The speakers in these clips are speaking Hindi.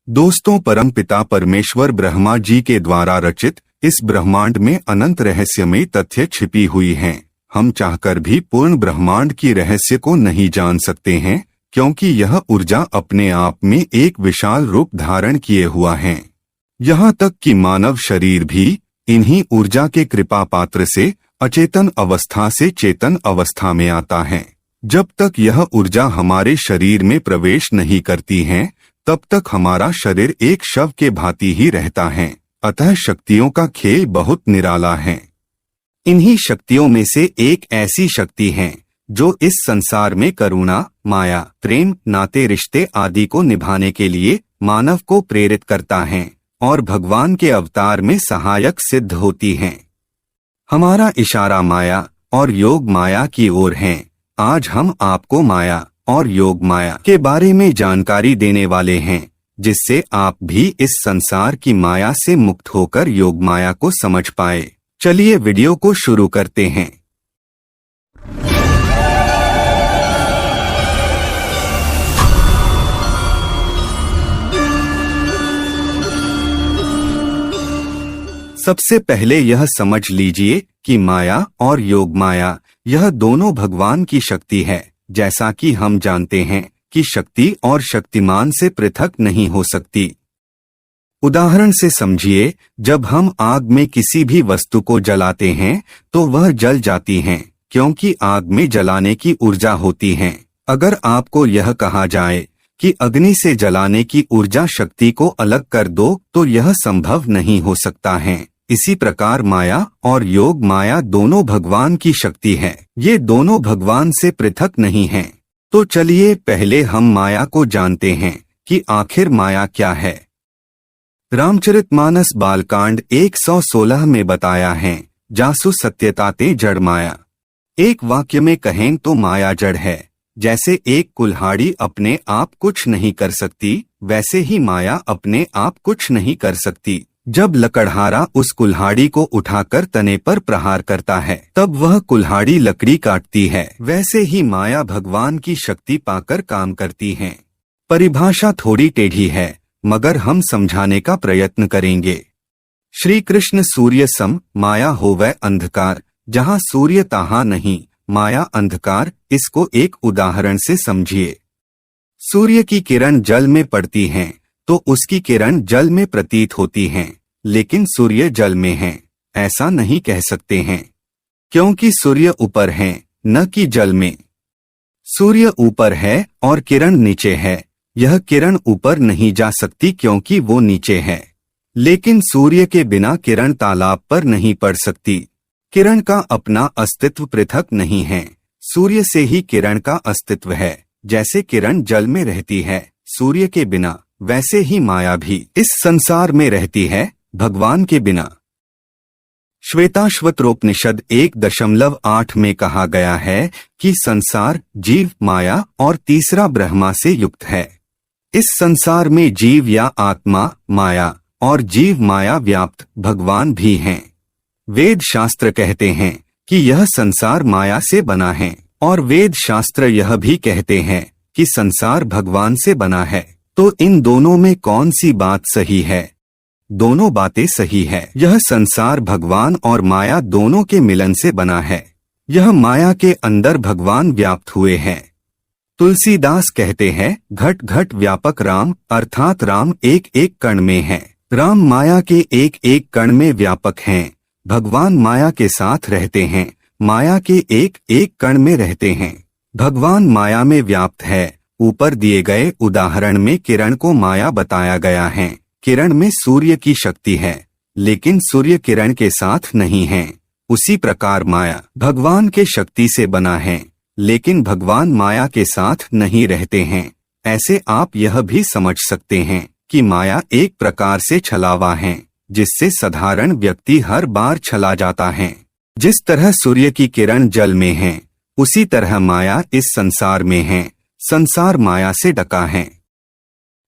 दोस्तों, परमपिता परमेश्वर ब्रह्मा जी के द्वारा रचित इस ब्रह्मांड में अनंत रहस्यमयी तथ्य छिपी हुई हैं। हम चाहकर भी पूर्ण ब्रह्मांड की रहस्य को नहीं जान सकते हैं, क्योंकि यह ऊर्जा अपने आप में एक विशाल रूप धारण किए हुआ है। यहाँ तक कि मानव शरीर भी इन्हीं ऊर्जा के कृपा पात्र से अचेतन अवस्था से चेतन अवस्था में आता है। जब तक यह ऊर्जा हमारे शरीर में प्रवेश नहीं करती है, तब तक हमारा शरीर एक शव के भांति ही रहता है। अतः शक्तियों का खेल बहुत निराला है। इन्हीं शक्तियों में से एक ऐसी शक्ति है जो इस संसार में करुणा, माया, प्रेम, नाते रिश्ते आदि को निभाने के लिए मानव को प्रेरित करता है और भगवान के अवतार में सहायक सिद्ध होती है। हमारा इशारा माया और योग माया की ओर है। आज हम आपको माया और योग माया के बारे में जानकारी देने वाले हैं, जिससे आप भी इस संसार की माया से मुक्त होकर योग माया को समझ पाए। चलिए वीडियो को शुरू करते हैं। सबसे पहले यह समझ लीजिए कि माया और योग माया यह दोनों भगवान की शक्ति है। जैसा कि हम जानते हैं कि शक्ति और शक्तिमान से पृथक नहीं हो सकती। उदाहरण से समझिए, जब हम आग में किसी भी वस्तु को जलाते हैं तो वह जल जाती है, क्योंकि आग में जलाने की ऊर्जा होती है। अगर आपको यह कहा जाए कि अग्नि से जलाने की ऊर्जा शक्ति को अलग कर दो, तो यह संभव नहीं हो सकता है। इसी प्रकार माया और योग माया दोनों भगवान की शक्ति है। ये दोनों भगवान से पृथक नहीं हैं। तो चलिए पहले हम माया को जानते हैं कि आखिर माया क्या है। रामचरितमानस बालकांड 116 में बताया है, जासु सत्यताते जड़ माया। एक वाक्य में कहें तो माया जड़ है। जैसे एक कुल्हाड़ी अपने आप कुछ नहीं कर सकती, वैसे ही माया अपने आप कुछ नहीं कर सकती। जब लकड़हारा उस कुल्हाड़ी को उठाकर तने पर प्रहार करता है, तब वह कुल्हाड़ी लकड़ी काटती है। वैसे ही माया भगवान की शक्ति पाकर काम करती है। परिभाषा थोड़ी टेढ़ी है, मगर हम समझाने का प्रयत्न करेंगे। श्री कृष्ण सूर्य सम माया होवै अंधकार, जहाँ सूर्य तहाँ नहीं माया अंधकार। इसको एक उदाहरण से समझिए। सूर्य की किरण जल में पड़ती है तो उसकी किरण जल में प्रतीत होती हैं, लेकिन सूर्य जल में है ऐसा नहीं कह सकते हैं, क्योंकि सूर्य ऊपर है न कि जल में। सूर्य ऊपर है और किरण नीचे है। यह किरण ऊपर नहीं जा सकती क्योंकि वो नीचे है। लेकिन सूर्य के बिना किरण तालाब पर नहीं पड़ सकती। किरण का अपना अस्तित्व पृथक नहीं है, सूर्य से ही किरण का अस्तित्व है। जैसे किरण जल में रहती है सूर्य के बिना, वैसे ही माया भी इस संसार में रहती है भगवान के बिना। श्वेताश्वतरोपनिषद 1.8 में कहा गया है कि संसार जीव, माया और तीसरा ब्रह्मा से युक्त है। इस संसार में जीव या आत्मा, माया और जीव माया व्याप्त भगवान भी हैं। वेद शास्त्र कहते हैं कि यह संसार माया से बना है, और वेद शास्त्र यह भी कहते हैं कि संसार भगवान से बना है। तो इन दोनों में कौन सी बात सही है? दोनों बातें सही है। यह संसार भगवान और माया दोनों के मिलन से बना है। यह माया के अंदर भगवान व्याप्त हुए हैं। तुलसीदास कहते हैं, घट घट व्यापक राम, अर्थात राम एक एक कण में है। राम माया के एक एक कण में व्यापक हैं। भगवान माया के साथ रहते हैं, माया के एक एक कण में रहते हैं। भगवान माया में व्याप्त है। ऊपर दिए गए उदाहरण में किरण को माया बताया गया है। किरण में सूर्य की शक्ति है, लेकिन सूर्य किरण के साथ नहीं है। उसी प्रकार माया भगवान के शक्ति से बना है, लेकिन भगवान माया के साथ नहीं रहते हैं। ऐसे आप यह भी समझ सकते हैं कि माया एक प्रकार से छलावा है, जिससे साधारण व्यक्ति हर बार छला जाता है। जिस तरह सूर्य की किरण जल में है, उसी तरह माया इस संसार में है। संसार माया से ढका है।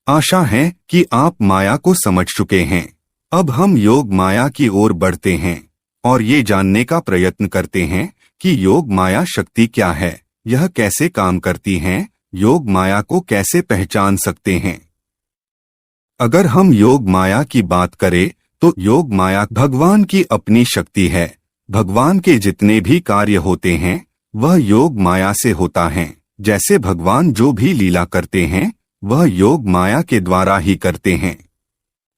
आशा है कि आप माया को समझ चुके हैं। अब हम योग माया की ओर बढ़ते हैं और ये जानने का प्रयत्न करते हैं कि योग माया शक्ति क्या है, यह कैसे काम करती हैं, योग माया को कैसे पहचान सकते हैं। अगर हम योग माया की बात करें तो योग माया भगवान की अपनी शक्ति है। भगवान के जितने भी कार्य होते हैं वह योग माया से होता है। जैसे भगवान जो भी लीला करते हैं वह योग माया के द्वारा ही करते हैं।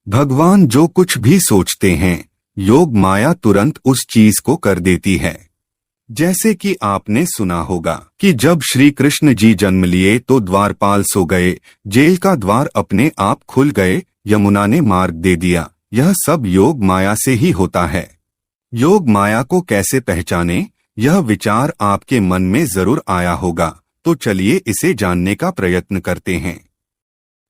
भगवान जो कुछ भी सोचते हैं योग माया तुरंत उस चीज को कर देती है। जैसे कि आपने सुना होगा कि जब श्री कृष्ण जी जन्म लिए तो द्वारपाल सो गए, जेल का द्वार अपने आप खुल गए, यमुना ने मार्ग दे दिया। यह सब योग माया से ही होता है। योग माया को कैसे पहचाने, यह विचार आपके मन में जरूर आया होगा, तो चलिए इसे जानने का प्रयत्न करते हैं।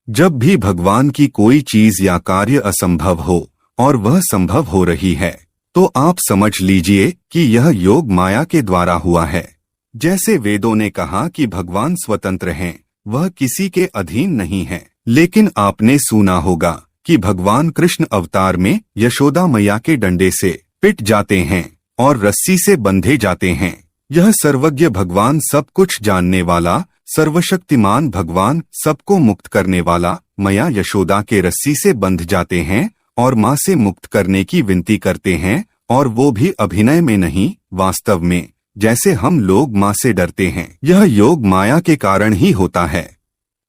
जब भी भगवान की कोई चीज या कार्य असंभव हो और वह संभव हो रही है तो आप समझ लीजिए कि यह योग माया के द्वारा हुआ है। जैसे वेदों ने कहा कि भगवान स्वतंत्र हैं, वह किसी के अधीन नहीं है। लेकिन आपने सुना होगा कि भगवान कृष्ण अवतार में यशोदा मैया के डंडे से पिट जाते हैं और रस्सी से बंधे जाते हैं। यह सर्वज्ञ भगवान, सब कुछ जानने वाला, सर्वशक्तिमान भगवान, सबको मुक्त करने वाला मैया यशोदा के रस्सी से बंध जाते हैं और माँ से मुक्त करने की विनती करते हैं, और वो भी अभिनय में नहीं, वास्तव में, जैसे हम लोग माँ से डरते हैं। यह योग माया के कारण ही होता है।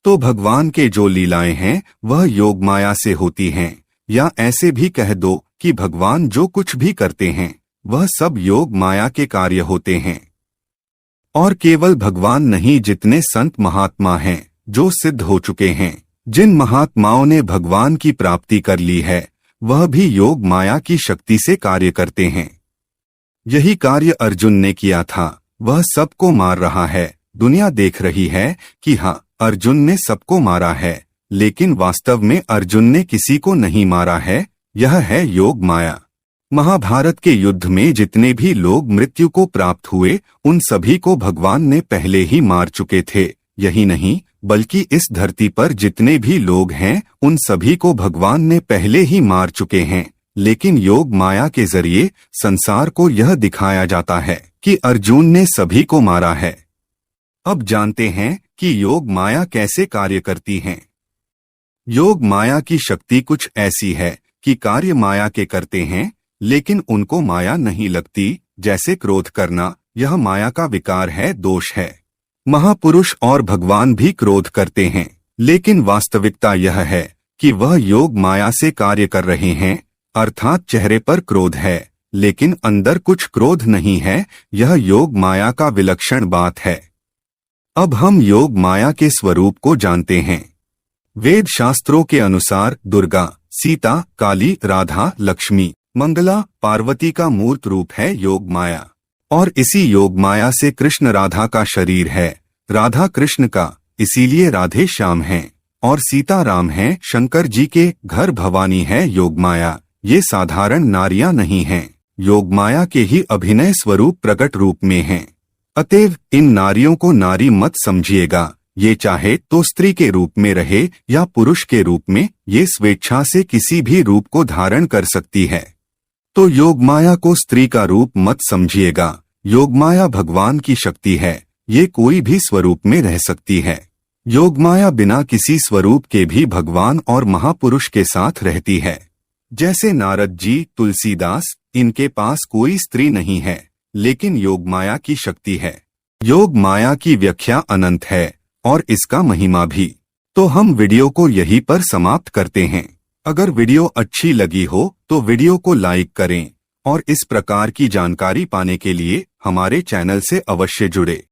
तो भगवान के जो लीलाएं हैं वह योग माया से होती हैं, या ऐसे भी कह दो कि भगवान जो कुछ भी करते हैं वह सब योग माया के कार्य होते हैं। और केवल भगवान नहीं, जितने संत महात्मा हैं जो सिद्ध हो चुके हैं, जिन महात्माओं ने भगवान की प्राप्ति कर ली है, वह भी योग माया की शक्ति से कार्य करते हैं। यही कार्य अर्जुन ने किया था। वह सबको मार रहा है। दुनिया देख रही है कि हाँ, अर्जुन ने सबको मारा है, लेकिन वास्तव में अर्जुन ने किसी को नहीं मारा है। यह है योग माया। महाभारत के युद्ध में जितने भी लोग मृत्यु को प्राप्त हुए उन सभी को भगवान ने पहले ही मार चुके थे। यही नहीं, बल्कि इस धरती पर जितने भी लोग हैं उन सभी को भगवान ने पहले ही मार चुके हैं। लेकिन योग माया के जरिए संसार को यह दिखाया जाता है कि अर्जुन ने सभी को मारा है। अब जानते हैं कि योग माया कैसे कार्य करती है। योग माया की शक्ति कुछ ऐसी है कि कार्य माया के करते हैं, लेकिन उनको माया नहीं लगती। जैसे क्रोध करना, यह माया का विकार है, दोष है। महापुरुष और भगवान भी क्रोध करते हैं, लेकिन वास्तविकता यह है कि वह योग माया से कार्य कर रहे हैं। अर्थात चेहरे पर क्रोध है लेकिन अंदर कुछ क्रोध नहीं है। यह योग माया का विलक्षण बात है। अब हम योग माया के स्वरूप को जानते हैं। वेद शास्त्रों के अनुसार दुर्गा, सीता, काली, राधा, लक्ष्मी, मंगला, पार्वती का मूर्त रूप है योग माया। और इसी योग माया से कृष्ण राधा का शरीर है। राधा कृष्ण का, इसीलिए राधे श्याम हैं। और सीता राम हैं, शंकर जी के घर भवानी है योग माया। ये साधारण नारियां नहीं हैं, योग माया के ही अभिनय स्वरूप प्रकट रूप में हैं। अतएव इन नारियों को नारी मत समझिएगा। ये चाहे तो स्त्री के रूप में रहे या पुरुष के रूप में, ये स्वेच्छा से किसी भी रूप को धारण कर सकती है। तो योग माया को स्त्री का रूप मत समझिएगा। योग माया भगवान की शक्ति है, ये कोई भी स्वरूप में रह सकती है। योग माया बिना किसी स्वरूप के भी भगवान और महापुरुष के साथ रहती है। जैसे नारद जी, तुलसीदास, इनके पास कोई स्त्री नहीं है, लेकिन योग माया की शक्ति है। योग माया की व्याख्या अनंत है और इसका महिमा भी। तो हम वीडियो को यहीं पर समाप्त करते हैं। अगर वीडियो अच्छी लगी हो तो वीडियो को लाइक करें और इस प्रकार की जानकारी पाने के लिए हमारे चैनल से अवश्य जुड़े।